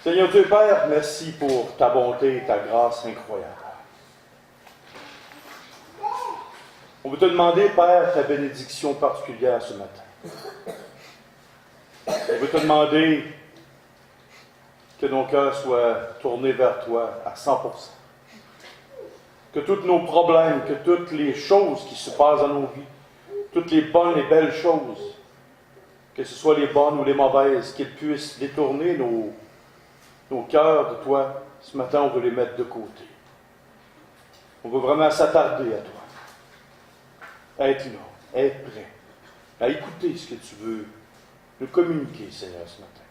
Seigneur Dieu Père, merci pour ta bonté et ta grâce incroyable. On veut te demander, Père, ta bénédiction particulière ce matin. On veut te demander que nos cœurs soient tournés vers toi à 100%. Que tous nos problèmes, que toutes les choses qui se passent dans nos vies, toutes les bonnes et belles choses, que ce soit les bonnes ou les mauvaises, qu'ils puissent détourner nos cœurs de toi. Ce matin, on veut les mettre de côté. On veut vraiment s'attarder à toi. Être là, être prêt, à écouter ce que tu veux nous communiquer, Seigneur, ce matin.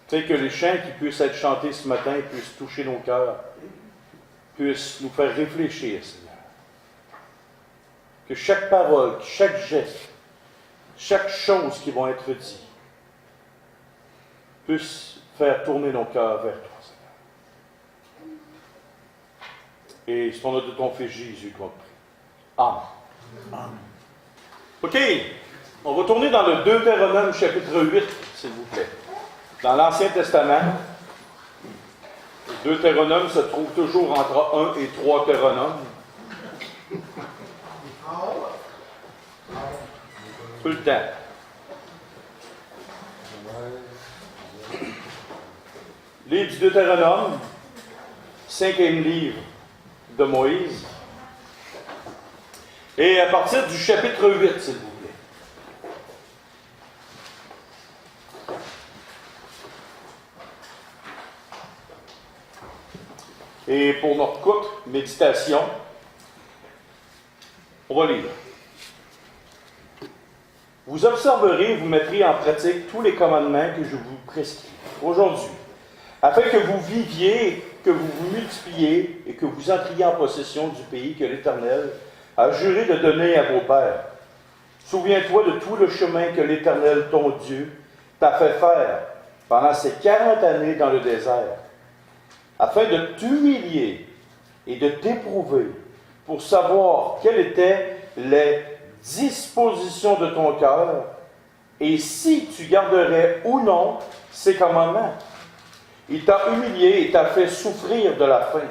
Tu sais, que les chants qui puissent être chantés ce matin puissent toucher nos cœurs, puissent nous faire réfléchir, Seigneur. Que chaque parole, chaque geste, chaque chose qui va être dit puisse faire tourner nos cœurs vers toi, Seigneur. Et c'est au nom de ton Fils Jésus qu'on te prie. Amen. Amen. OK. On va tourner dans le Deutéronome chapitre 8, s'il vous plaît. Dans l'Ancien Testament, le Deutéronome se trouve toujours entre 1 et 3 Théronomes. Tout le temps. Livre du Deutéronome, 5e livre de Moïse. Et à partir du chapitre 8, s'il vous plaît. Et pour notre courte méditation, on va lire. Vous observerez, vous mettrez en pratique tous les commandements que je vous prescris aujourd'hui, afin que vous viviez, que vous vous multipliez et que vous entriez en possession du pays que l'Éternel a juré de donner à vos pères. Souviens-toi de tout le chemin que l'Éternel, ton Dieu, t'a fait faire pendant ces 40 années dans le désert, afin de t'humilier et de t'éprouver pour savoir quelles étaient les dispositions de ton cœur et si tu garderais ou non ces commandements. Il t'a humilié et t'a fait souffrir de la faim.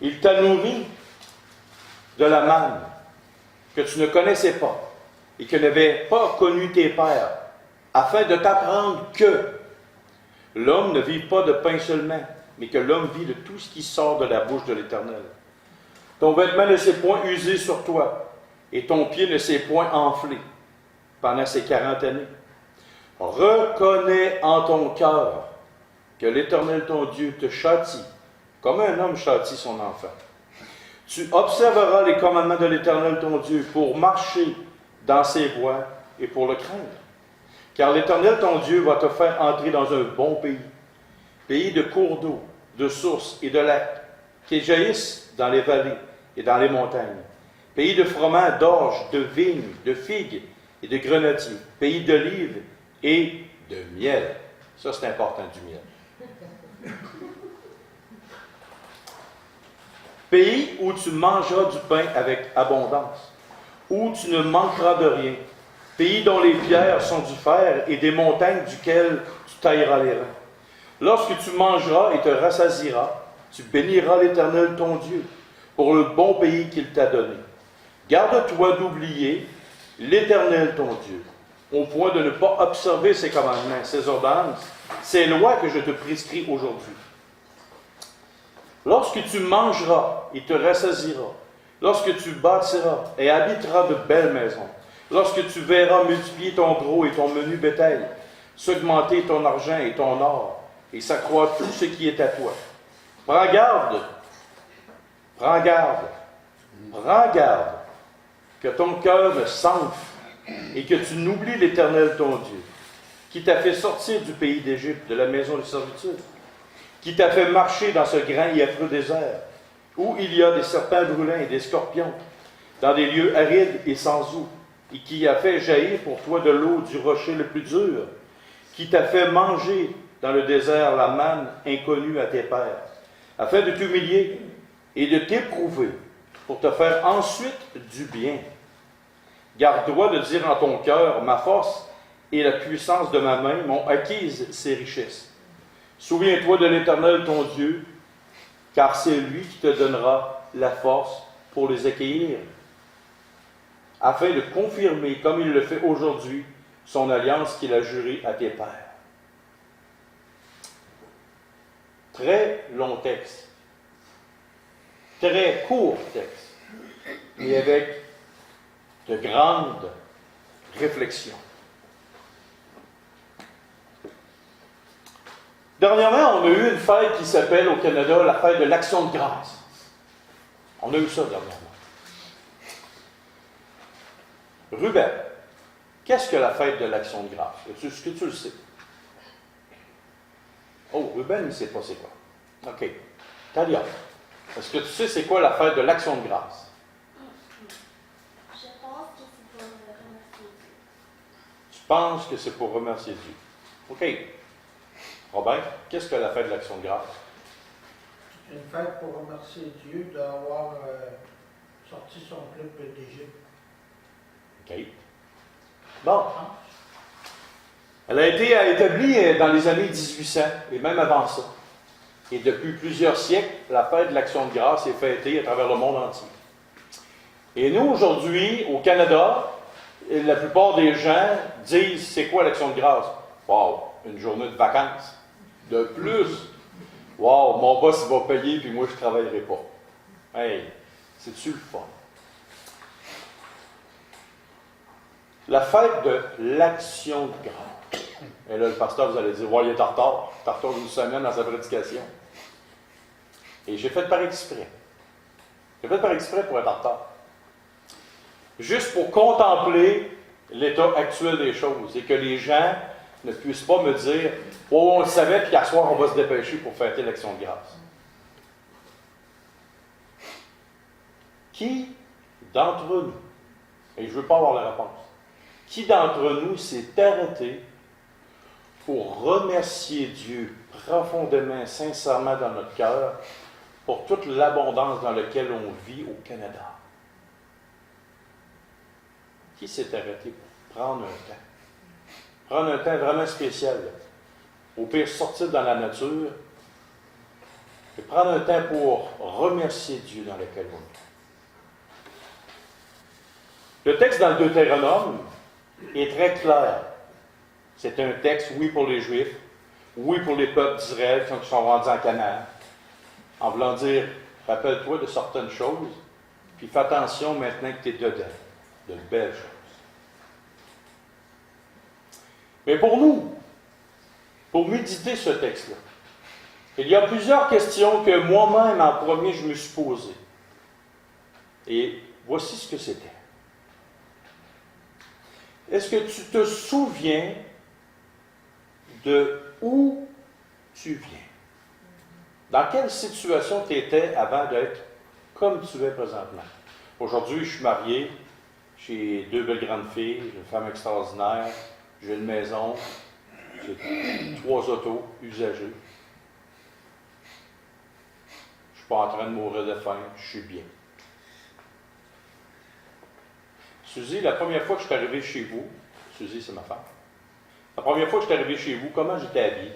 Il t'a nourri de la manne que tu ne connaissais pas et que n'avaient pas connu tes pères, afin de t'apprendre que l'homme ne vit pas de pain seulement, mais que l'homme vit de tout ce qui sort de la bouche de l'Éternel. Ton vêtement ne s'est point usé sur toi, et ton pied ne s'est point enflé pendant ces 40 années. Reconnais en ton cœur que l'Éternel ton Dieu te châtie, comme un homme châtie son enfant. Tu observeras les commandements de l'Éternel ton Dieu pour marcher dans ses voies et pour le craindre. Car l'Éternel ton Dieu va te faire entrer dans un bon pays, pays de cours d'eau, de sources et de lacs, qui jaillissent dans les vallées et dans les montagnes, pays de froment, d'orge, de vignes, de figues et de grenadiers, pays d'olives et de miel. Ça, c'est important, du miel. Pays où tu mangeras du pain avec abondance, où tu ne manqueras de rien, pays dont les pierres sont du fer et des montagnes duquel tu tailleras les reins. Lorsque tu mangeras et te rassasieras, tu béniras l'Éternel ton Dieu pour le bon pays qu'il t'a donné. Garde-toi d'oublier l'Éternel ton Dieu, au point de ne pas observer ses commandements, ses ordonnances, ses lois que je te prescris aujourd'hui. Lorsque tu mangeras et te rassasieras, lorsque tu bâtiras et habiteras de belles maisons, lorsque tu verras multiplier ton gros et ton menu bétail, s'augmenter ton argent et ton or, et s'accroître tout ce qui est à toi. Prends garde que ton cœur ne s'enfle et que tu n'oublies l'Éternel ton Dieu, qui t'a fait sortir du pays d'Égypte, de la maison de servitude, qui t'a fait marcher dans ce grand et affreux désert, où il y a des serpents brûlants et des scorpions, dans des lieux arides et sans eau, et qui a fait jaillir pour toi de l'eau du rocher le plus dur, qui t'a fait manger dans le désert la manne inconnue à tes pères, afin de t'humilier et de t'éprouver, pour te faire ensuite du bien. Garde-toi de dire en ton cœur, ma force et la puissance de ma main m'ont acquise ces richesses. Souviens-toi de l'Éternel ton Dieu, car c'est lui qui te donnera la force pour les accueillir, afin de confirmer, comme il le fait aujourd'hui, son alliance qu'il a jurée à tes pères. Très long texte, très court texte, mais avec de grandes réflexions. Dernièrement, on a eu une fête qui s'appelle au Canada la fête de l'Action de grâce. On a eu ça dernièrement. Ruben, qu'est-ce que la fête de l'Action de grâce? Est-ce que tu le sais? Oh, Ruben, il ne sait pas c'est quoi. OK. Talia, est-ce que tu sais c'est quoi la fête de l'Action de grâce? Je pense que c'est pour remercier Dieu. Tu penses que c'est pour remercier Dieu. OK. Robert, qu'est-ce que la fête de l'Action de grâce? Une fête pour remercier Dieu d'avoir sorti son peuple d'Égypte. OK. Bon. Elle a été établie dans les années 1800 et même avant ça. Et depuis plusieurs siècles, la fête de l'Action de grâce est fêtée à travers le monde entier. Et nous, aujourd'hui, au Canada, la plupart des gens disent, c'est quoi l'Action de grâce? Wow, une journée de vacances. De plus, wow, mon boss va payer puis moi je ne travaillerai pas. Hey, c'est-tu le fun? La fête de l'Action de grâce. Et là, le pasteur, vous allez dire, ouais, il est en retard. Il est en retard d'une semaine dans sa prédication. Et j'ai fait par exprès. J'ai fait par exprès pour être en retard. Juste pour contempler l'état actuel des choses et que les gens ne puissent pas me dire « Oh, on le savait, puis qu'à soir, on va se dépêcher pour fêter l'Action de grâce. » Qui d'entre nous, et je ne veux pas avoir la réponse, qui d'entre nous s'est arrêté pour remercier Dieu profondément, sincèrement dans notre cœur pour toute l'abondance dans laquelle on vit au Canada? Qui s'est arrêté pour prendre un temps? Prendre un temps vraiment spécial. Au pire, sortir dans la nature et prendre un temps pour remercier Dieu dans lequel on est. Le texte dans le Deutéronome est très clair. C'est un texte, oui, pour les Juifs, oui, pour les peuples d'Israël qui sont rendus en Canaan, en voulant dire, rappelle-toi de certaines choses, puis fais attention maintenant que tu es dedans, de belles choses. Mais pour nous, pour méditer ce texte-là, il y a plusieurs questions que moi-même, en premier, je me suis posées. Et voici ce que c'était. Est-ce que tu te souviens de où tu viens? Dans quelle situation tu étais avant d'être comme tu es présentement? Aujourd'hui, je suis marié, j'ai 2 belles grandes filles, j'ai une femme extraordinaire, j'ai une maison, j'ai 3 autos usagées. Je ne suis pas en train de mourir de faim, je suis bien. Suzy, la première fois que je suis arrivé chez vous, Suzy, c'est ma femme, la première fois que je suis arrivé chez vous, comment j'étais habillé?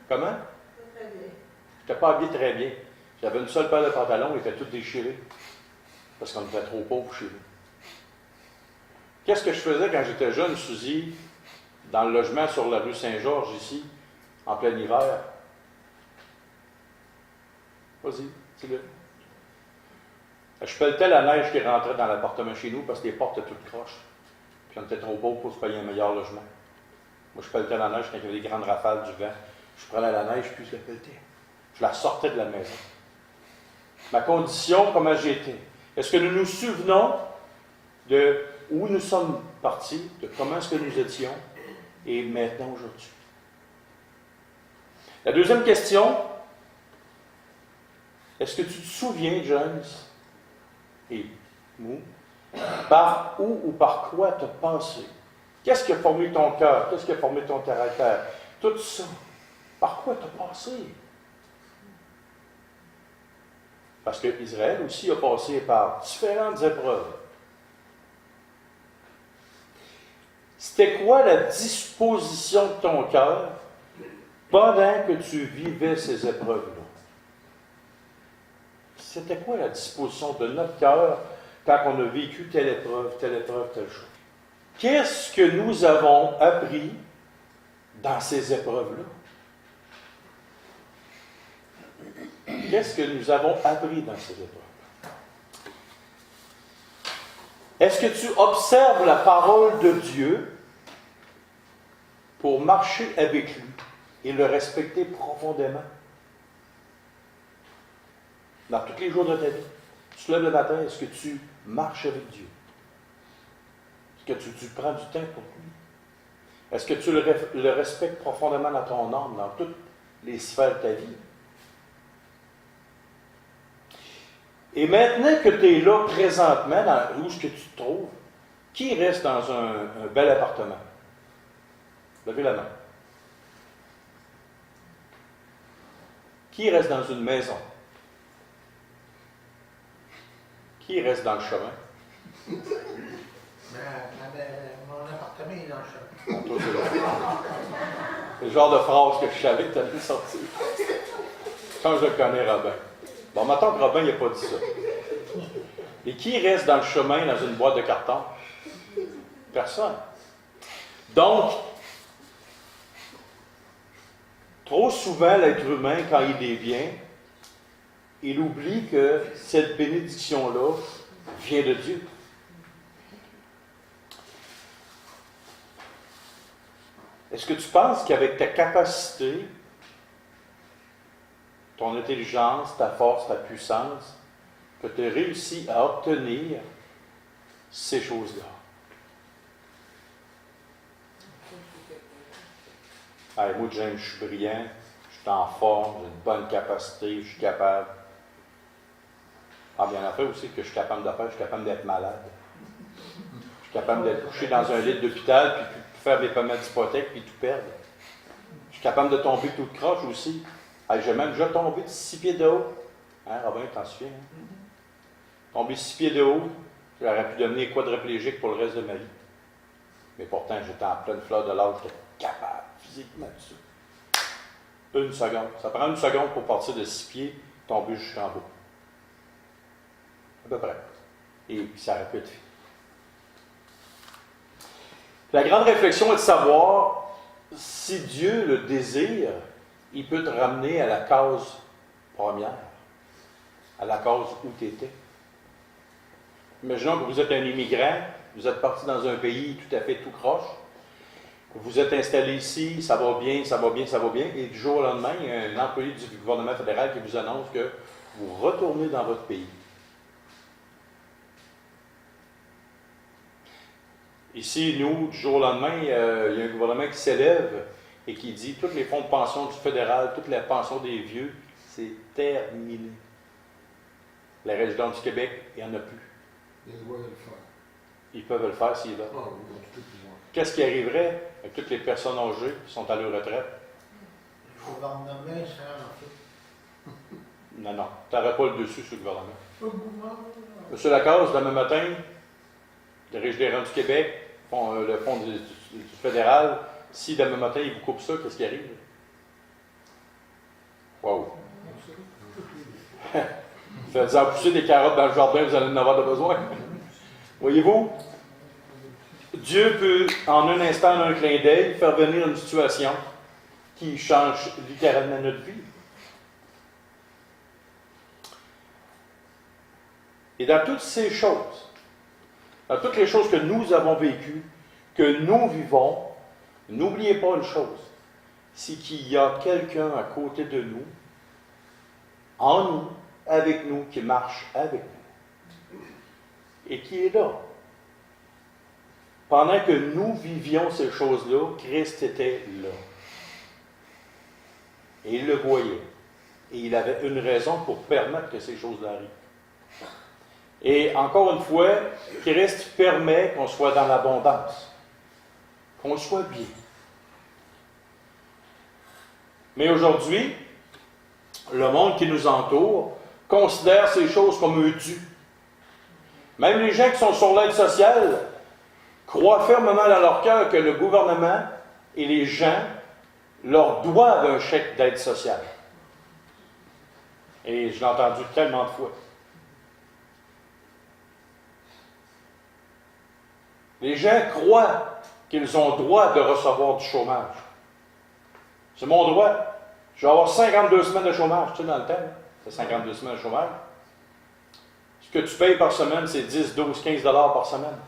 Comment? Je n'étais pas habillé très bien. J'avais une seule paire de pantalons, ils étaient tous déchirés. Parce qu'on était trop pauvres chez nous. Qu'est-ce que je faisais quand j'étais jeune, Suzy, dans le logement sur la rue Saint-Georges, ici, en plein hiver? Vas-y, dis-le. Je pelletais la neige qui rentrait dans l'appartement chez nous parce que les portes étaient toutes croches. Puis on était trop pauvres pour se payer un meilleur logement. Moi, je pelletais la neige quand il y avait des grandes rafales du vent. Je prenais la neige puis je la pelletais. Je la sortais de la maison. Ma condition, comment j'étais. Est-ce que nous nous souvenons de où nous sommes partis, de comment est-ce que nous étions, et maintenant aujourd'hui? La deuxième question, est-ce que tu te souviens, James, et nous, par où ou par quoi tu as pensé? Qu'est-ce qui a formé ton cœur? Qu'est-ce qui a formé ton caractère? Tout ça, par quoi tu as passé? Parce que Israël aussi a passé par différentes épreuves. C'était quoi la disposition de ton cœur pendant que tu vivais ces épreuves-là? C'était quoi la disposition de notre cœur quand on a vécu telle épreuve, telle chose? Qu'est-ce que nous avons appris dans ces épreuves-là? Qu'est-ce que nous avons appris dans ces épreuves? Est-ce que tu observes la parole de Dieu pour marcher avec lui et le respecter profondément? Dans tous les jours de ta vie, tu te lèves le matin, est-ce que tu marches avec Dieu? Est-ce que tu prends du temps pour lui? Est-ce que tu le respectes profondément dans ton âme, dans toutes les sphères de ta vie? Et maintenant que tu es là présentement, où est-ce que tu te trouves, qui reste dans un bel appartement? Levez la main. Qui reste dans une maison? Qui reste dans le chemin? Mon appartement est dans le chemin. Bon, toi, c'est le genre de phrase que je savais que tu allais sortir. Quand je connais Robin. Bon, maintenant que Robin n'a pas dit ça. Et qui reste dans le chemin dans une boîte de carton? Personne. Donc, trop souvent, l'être humain, quand il dévient, il oublie que cette bénédiction-là vient de Dieu. Est-ce que tu penses qu'avec ta capacité, ton intelligence, ta force, ta puissance, que tu as réussi à obtenir ces choses-là? Hey, moi, James, je suis brillant, je suis en forme, j'ai une bonne capacité, je suis capable. Ah, bien, en fait aussi que je suis capable de faire, je suis capable d'être malade. Je suis capable d'être couché dans un lit d'hôpital, puis faire des paiements d'hypothèque, puis tout perdre. Je suis capable de tomber tout de croche aussi. Hey, j'ai même déjà tombé de 6 pieds de haut. Hein, Robin, t'en souviens? Hein? Tombé 6 pieds de haut, j'aurais pu devenir quadriplégique pour le reste de ma vie. Mais pourtant, j'étais en pleine fleur de l'âge, j'étais capable physiquement de ça. Une seconde. Ça prend une seconde pour partir de 6 pieds, tomber jusqu'en bas. À peu près. Et ça aurait pu être fait. La grande réflexion est de savoir si Dieu le désire, il peut te ramener à la cause première, à la cause où tu étais. Imaginons que vous êtes un immigrant, vous êtes parti dans un pays tout à fait tout croche, vous êtes installé ici, ça va bien, et du jour au lendemain, il y a un employé du gouvernement fédéral qui vous annonce que vous retournez dans votre pays. Ici, nous, du jour au lendemain, il y a un gouvernement qui s'élève et qui dit tous les fonds de pension du fédéral, toutes les pensions des vieux, c'est terminé. Les résidents du Québec, il n'y en a plus. Ils doivent le faire. Ils peuvent le faire s'ils veulent. Ah, oui, dans tout le pouvoir. Qu'est-ce qui arriverait avec toutes les personnes âgées qui sont à leur retraite? Le gouvernement, ça, en fait. Non, non. Tu n'aurais pas le dessus sur le gouvernement. Le gouvernement. Monsieur Lacasse, demain matin, les résidents du Québec, le fonds du fédéral, si demain matin, ils vous coupent ça, qu'est-ce qui arrive? Wow! Faites-en pousser des carottes dans le jardin, vous allez en avoir de besoin. Voyez-vous? Dieu peut, en un instant, en un clin d'œil, faire venir une situation qui change littéralement notre vie. Et dans toutes ces choses, dans toutes les choses que nous avons vécues, que nous vivons, n'oubliez pas une chose, c'est qu'il y a quelqu'un à côté de nous, en nous, avec nous, qui marche avec nous, et qui est là. Pendant que nous vivions ces choses-là, Christ était là. Et il le voyait. Et il avait une raison pour permettre que ces choses-là arrivent. Et encore une fois, Christ permet qu'on soit dans l'abondance, qu'on soit bien. Mais aujourd'hui, le monde qui nous entoure considère ces choses comme un dû. Même les gens qui sont sur l'aide sociale croient fermement dans leur cœur que le gouvernement et les gens leur doivent un chèque d'aide sociale. Et je l'ai entendu tellement de fois. Les gens croient qu'ils ont droit de recevoir du chômage. C'est mon droit. Je vais avoir 52 semaines de chômage. Tu sais, dans le temps, c'est 52 semaines de chômage. Ce que tu payes par semaine, c'est 10, 12, 15 $ par semaine.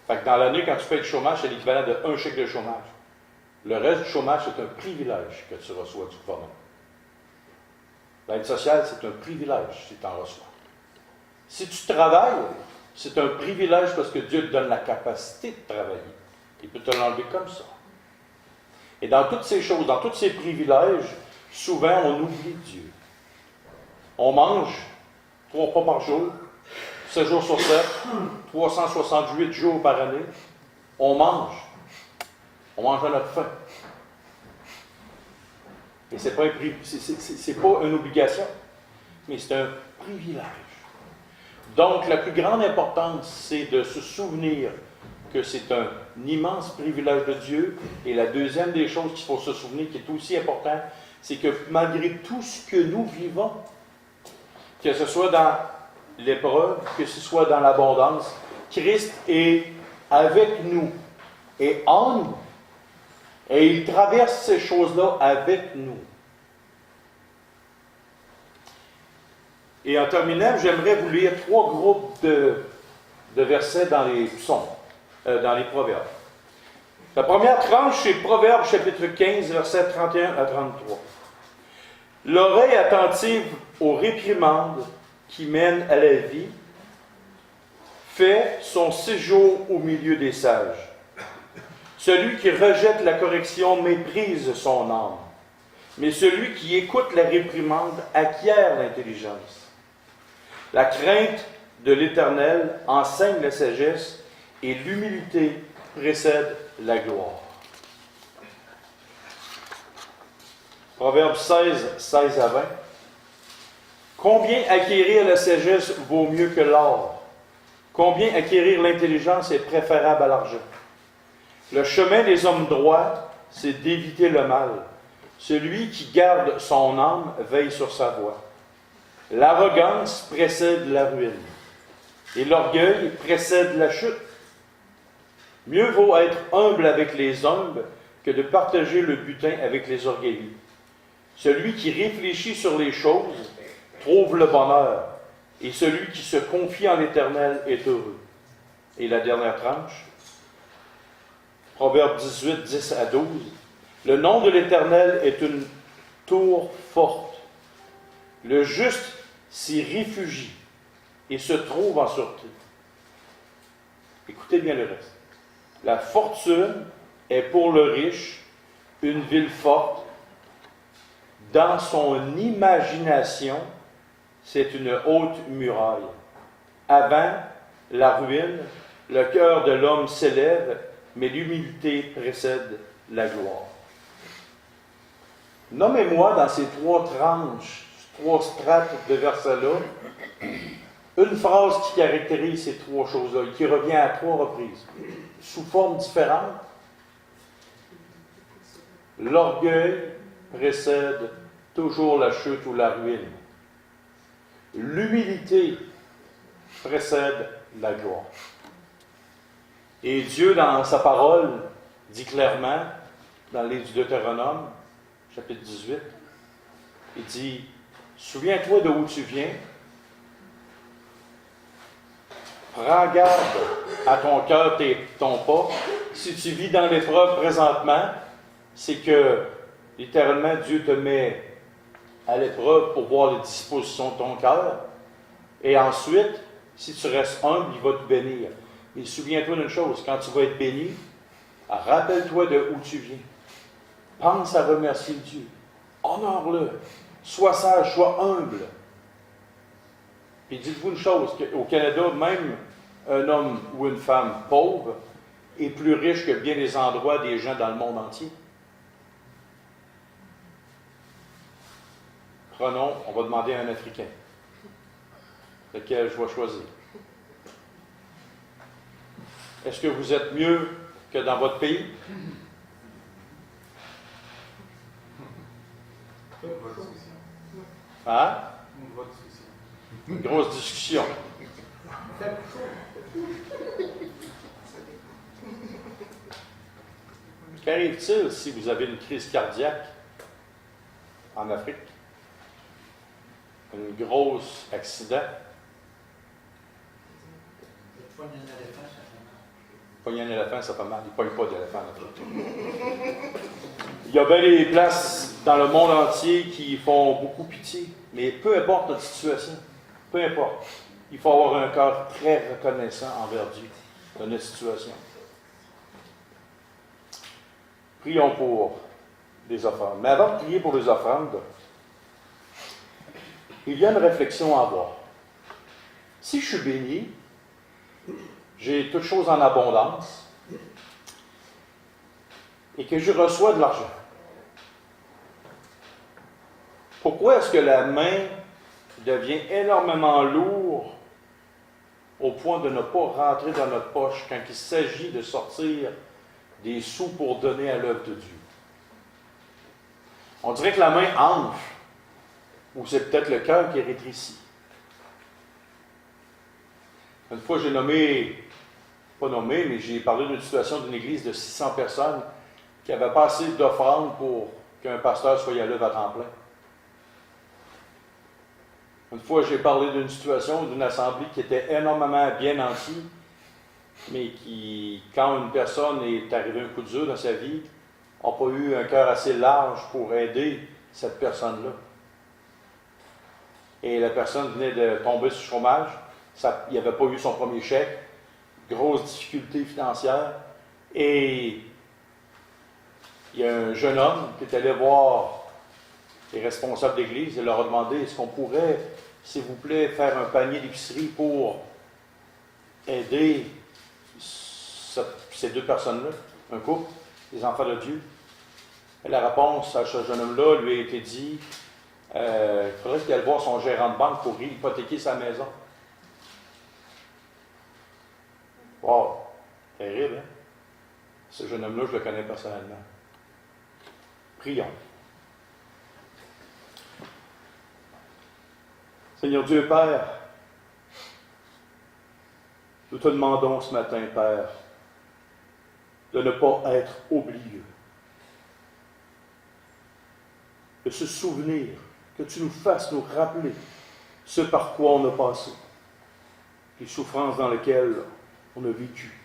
Fait que dans l'année, quand tu payes du chômage, c'est l'équivalent de un chèque de chômage. Le reste du chômage, c'est un privilège que tu reçois du gouvernement. L'aide sociale, c'est un privilège si tu en reçois. Si tu travailles, c'est un privilège parce que Dieu te donne la capacité de travailler. Il peut te l'enlever comme ça. Et dans toutes ces choses, dans tous ces privilèges, souvent on oublie Dieu. On mange 3 repas par jour, 7 jours sur 7, 368 jours par année. On mange. On mange à notre faim. Et ce n'est pas une obligation, mais c'est un privilège. Donc, la plus grande importance, c'est de se souvenir que c'est un immense privilège de Dieu. Et la deuxième des choses qu'il faut se souvenir, qui est aussi important, c'est que malgré tout ce que nous vivons, que ce soit dans l'épreuve, que ce soit dans l'abondance, Christ est avec nous et en nous. Et il traverse ces choses-là avec nous. Et en terminant, j'aimerais vous lire 3 groupes de versets dans les psaumes, dans les proverbes. La première tranche, c'est Proverbes chapitre 15, versets 31 à 33. L'oreille attentive aux réprimandes qui mènent à la vie fait son séjour au milieu des sages. Celui qui rejette la correction méprise son âme, mais celui qui écoute la réprimande acquiert l'intelligence. La crainte de l'Éternel enseigne la sagesse et l'humilité précède la gloire. Proverbe 16, 16 à 20. Combien acquérir la sagesse vaut mieux que l'or? Combien acquérir l'intelligence est préférable à l'argent? Le chemin des hommes droits, c'est d'éviter le mal. Celui qui garde son âme veille sur sa voie. L'arrogance précède la ruine, et l'orgueil précède la chute. Mieux vaut être humble avec les humbles que de partager le butin avec les orgueilleux. Celui qui réfléchit sur les choses trouve le bonheur, et celui qui se confie en l'Éternel est heureux. Et la dernière tranche, Proverbe 18, 10 à 12. Le nom de l'Éternel est une tour forte. Le juste s'y réfugie et se trouve en sûreté. Écoutez bien le reste. La fortune est pour le riche une ville forte. Dans son imagination, c'est une haute muraille. Avant la ruine, le cœur de l'homme s'élève, mais l'humilité précède la gloire. Nommez-moi dans ces 3 tranches, 3 strates de versets-là, une phrase qui caractérise ces 3 choses-là, et qui revient à 3 reprises, sous forme différente. L'orgueil précède toujours la chute ou la ruine. L'humilité précède la gloire. Et Dieu, dans sa parole, dit clairement, dans le livre du Deutéronome, chapitre 18, il dit, « Souviens-toi de où tu viens, prends garde à ton cœur et ton pas. Si tu vis dans l'épreuve présentement, c'est que, littéralement, Dieu te met à l'épreuve pour voir les dispositions de ton cœur. Et ensuite, si tu restes humble, il va te bénir. Mais souviens-toi d'une chose, quand tu vas être béni, rappelle-toi de où tu viens. Pense à remercier Dieu. Honore-le. Sois sage, sois humble. Puis dites-vous une chose, qu'au Canada, même un homme ou une femme pauvre est plus riche que bien des endroits des gens dans le monde entier. Prenons, on va demander à un Africain, lequel je vais choisir. Est-ce que vous êtes mieux que dans votre pays? Hein? Une grosse discussion. Qu'arrive-t-il si vous avez une crise cardiaque en Afrique? Un gros accident? Poigner un éléphant, ça fait mal. Pogner un éléphant, ça fait mal. Il ne pogne pas d'éléphant en Afrique. Il y a bien des places dans le monde entier qui font beaucoup pitié, mais peu importe notre situation, peu importe, il faut avoir un cœur très reconnaissant envers Dieu de notre situation. Prions pour les offrandes. Mais avant de prier pour les offrandes, il y a une réflexion à avoir. Si je suis béni, j'ai toutes choses en abondance, et que je reçois de l'argent, pourquoi est-ce que la main devient énormément lourde au point de ne pas rentrer dans notre poche quand il s'agit de sortir des sous pour donner à l'œuvre de Dieu? On dirait que la main enfle, ou c'est peut-être le cœur qui est rétréci. Une fois, mais j'ai parlé d'une situation d'une église de 600 personnes qui n'avait pas assez d'offrandes pour qu'un pasteur soit à l'œuvre à temps plein. Une fois, j'ai parlé d'une situation d'une assemblée qui était énormément bien nantie, mais qui, quand une personne est arrivée un coup dur dans sa vie, n'a pas eu un cœur assez large pour aider cette personne-là. Et la personne venait de tomber sur le chômage, il n'avait pas eu son premier chèque, grosse difficulté financière, et il y a un jeune homme qui est allé voir les responsables d'église et leur a demandé, est-ce qu'on pourrait, s'il vous plaît, faire un panier d'épicerie pour aider ces deux personnes-là, un couple, les enfants de Dieu? Et la réponse à ce jeune homme-là lui a été dit, il faudrait qu'il aille voir son gérant de banque pour hypothéquer sa maison. Wow, terrible, hein? Ce jeune homme-là, je le connais personnellement. Prions. Seigneur Dieu, Père, nous te demandons ce matin, Père, de ne pas être oublieux, de se souvenir, que tu nous fasses nous rappeler ce par quoi on a passé, les souffrances dans lesquelles on a vécu.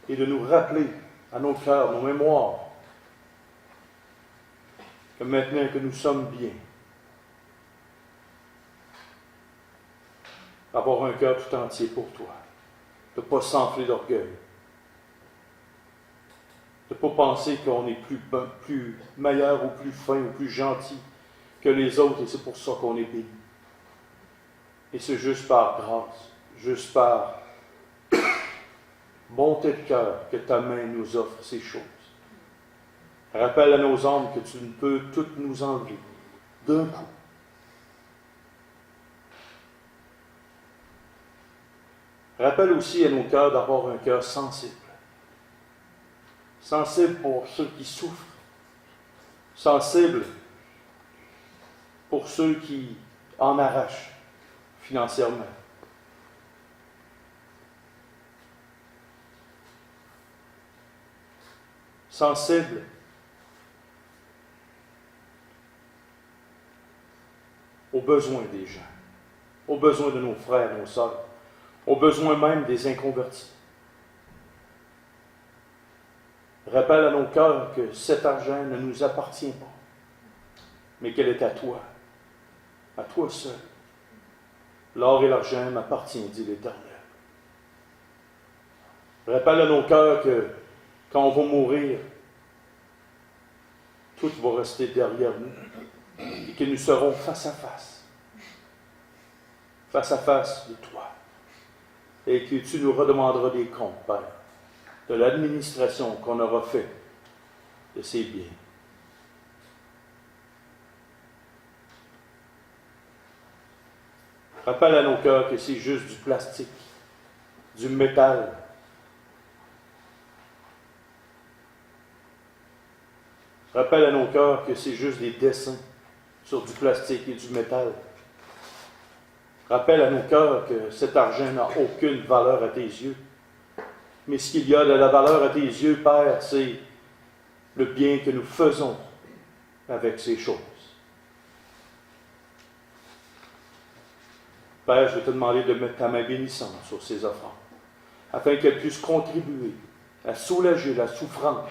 Et de nous rappeler à nos cœurs, nos mémoires, que maintenant que nous sommes bien, avoir un cœur tout entier pour toi, de ne pas s'enfler d'orgueil, de ne pas penser qu'on est plus meilleur ou plus fin ou plus gentil que les autres et c'est pour ça qu'on est béni. Et c'est juste par grâce, juste par bonté de cœur que ta main nous offre ces choses. Rappelle à nos âmes que tu ne peux toutes nous enlever d'un coup. Rappelle aussi à nos cœurs d'avoir un cœur sensible. Sensible pour ceux qui souffrent. Sensible pour ceux qui en arrachent financièrement. Sensible aux besoins des gens, aux besoins de nos frères, nos sœurs, aux besoins même des inconvertis. Rappelle à nos cœurs que cet argent ne nous appartient pas, mais qu'elle est à toi seul. L'or et l'argent m'appartiennent, dit l'Éternel. Rappelle à nos cœurs que quand on va mourir, tout va rester derrière nous et que nous serons face à face de toi, et que tu nous redemanderas des comptes, Père, de l'administration qu'on aura fait de ces biens. Rappelle à nos cœurs que c'est juste du plastique, du métal. Rappelle à nos cœurs que c'est juste des dessins sur du plastique et du métal. Rappelle à nos cœurs que cet argent n'a aucune valeur à tes yeux. Mais ce qu'il y a de la valeur à tes yeux, Père, c'est le bien que nous faisons avec ces choses. Père, je vais te demander de mettre ta main bénissante sur ces offrandes, afin qu'elles puissent contribuer à soulager la souffrance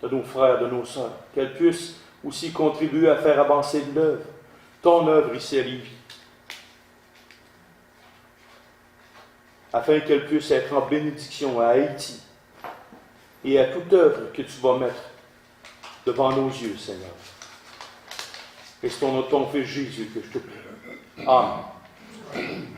de nos frères, de nos sœurs, qu'elles puissent aussi contribuer à faire avancer l'œuvre, ton œuvre ici à Lévis, afin qu'elles puissent être en bénédiction à Haïti et à toute œuvre que tu vas mettre devant nos yeux, Seigneur. Et c'est au nom de ton Fils Jésus que je te prie. Amen.